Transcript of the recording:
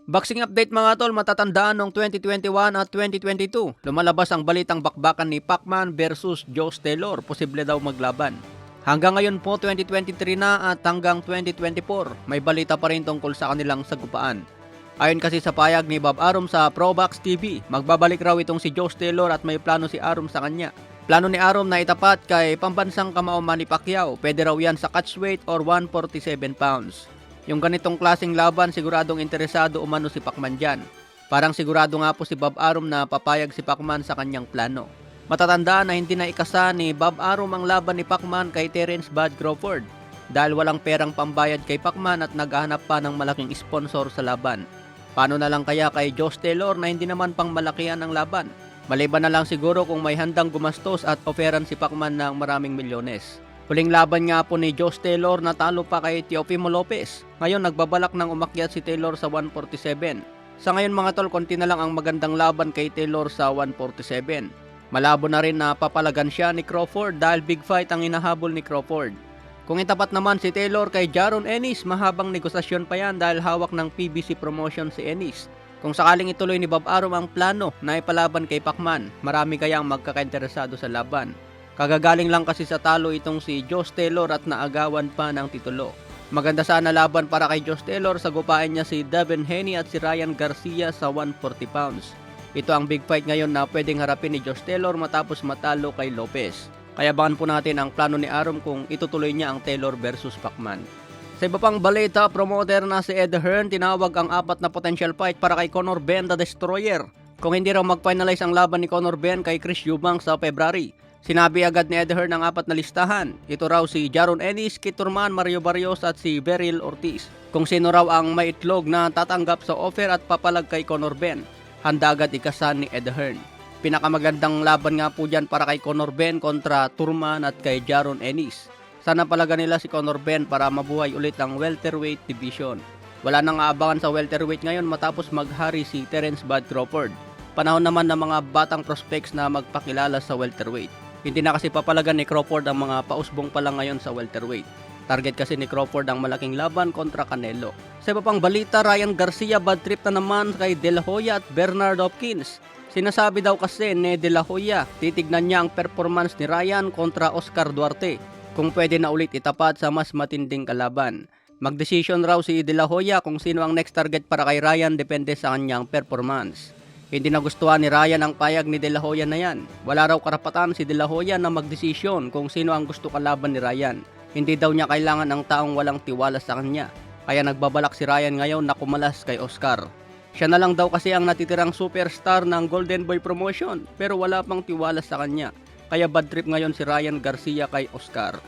Boxing update mga tol, matatandaan noong 2021 at 2022. Lumalabas ang balitang bakbakan ni Pacman versus Josh Taylor, posible daw maglaban. Hanggang ngayon po 2023 na at hanggang 2024, may balita pa rin tungkol sa kanilang sagupaan. Ayon kasi sa payag ni Bob Arum sa Probox TV, magbabalik raw itong si Josh Taylor at may plano si Arum sa kanya. Plano ni Arum na itapat kay pambansang kamao Manny Pacquiao, pwede raw yan sa catchweight or 147 pounds. Yung ganitong klaseng laban, siguradong interesado umano si Pacman dyan. Parang sigurado nga po si Bob Arum na papayag si Pacman sa kanyang plano. Matatandaan na hindi na ikasa ni Bob Arum ang laban ni Pacman kay Terence Bud Crawford dahil walang perang pambayad kay Pacman at naghahanap pa ng malaking sponsor sa laban. Paano na lang kaya kay Josh Taylor na hindi naman pang malakihan ang laban? Maliban na lang siguro kung may handang gumastos at oferan si Pacman ng maraming milyones. Huling laban nga po ni Josh Taylor, natalo pa kay Teofimo Lopez. Ngayon nagbabalak ng umakyat si Taylor sa 147. Sa ngayon mga tol, konti na lang ang magandang laban kay Taylor sa 147. Malabo na rin na papalagan siya ni Crawford dahil big fight ang inahabol ni Crawford. Kung itapat naman si Taylor kay Jaron Ennis, mahabang negosasyon pa yan dahil hawak ng PBC promotion si Ennis. Kung sakaling ituloy ni Bob Arum ang plano na ipalaban kay Pacman, marami kayang magkakainteresado sa laban. Kagagaling lang kasi sa talo itong si Josh Taylor at naagawan pa ng titulo. Maganda sana laban para kay Josh Taylor, sagupain niya si Devin Haney at si Ryan Garcia sa 140 pounds. Ito ang big fight ngayon na pwedeng harapin ni Josh Taylor matapos matalo kay Lopez. Kaya abangan po natin ang plano ni Arum kung itutuloy niya ang Taylor versus Pacman. Sa iba pang balita, promoter na si Ed Hearn tinawag ang 4 na potential fight para kay Conor Benn the Destroyer. Kung hindi raw mag-finalize ang laban ni Conor Benn kay Chris Eubank sa February, sinabi agad ni Ed Hearn ang 4 na listahan. Ito raw si Jaron Ennis, Kit Turman, Mario Barrios at si Beryl Ortiz. Kung sino raw ang may itlog na tatanggap sa offer at papalag kay Conor Benn, handa agad ikasan ni Ed Hearn. Pinakamagandang laban nga po dyan para kay Conor Benn kontra Turman at kay Jaron Ennis. Sana palagan nila si Conor Benn para mabuhay ulit ang welterweight division. Wala nang aabangan sa welterweight ngayon matapos maghari si Terence Bud Crawford. Panahon naman ng mga batang prospects na magpakilala sa welterweight. Hindi na kasi papalagan ni Crawford ang mga pausbong pa lang ngayon sa welterweight. Target kasi ni Crawford ang malaking laban kontra Canelo. Sa iba pang balita, Ryan Garcia bad trip na naman kay De La Hoya at Bernard Hopkins. Sinasabi daw kasi ni De La Hoya, titignan niya ang performance ni Ryan kontra Oscar Duarte kung pwede na ulit itapat sa mas matinding kalaban. Magdesisyon raw si De La Hoya kung sino ang next target para kay Ryan depende sa kanyang performance. Hindi nagustuhan ni Ryan ang payag ni De La Hoya na yan. Wala raw karapatan si De La Hoya na magdesisyon kung sino ang gusto kalaban ni Ryan. Hindi daw niya kailangan ng taong walang tiwala sa kanya. Kaya nagbabalak si Ryan ngayon na kumalas kay Oscar. Siya na lang daw kasi ang natitirang superstar ng Golden Boy promotion pero wala pang tiwala sa kanya. Kaya bad trip ngayon si Ryan Garcia kay Oscar.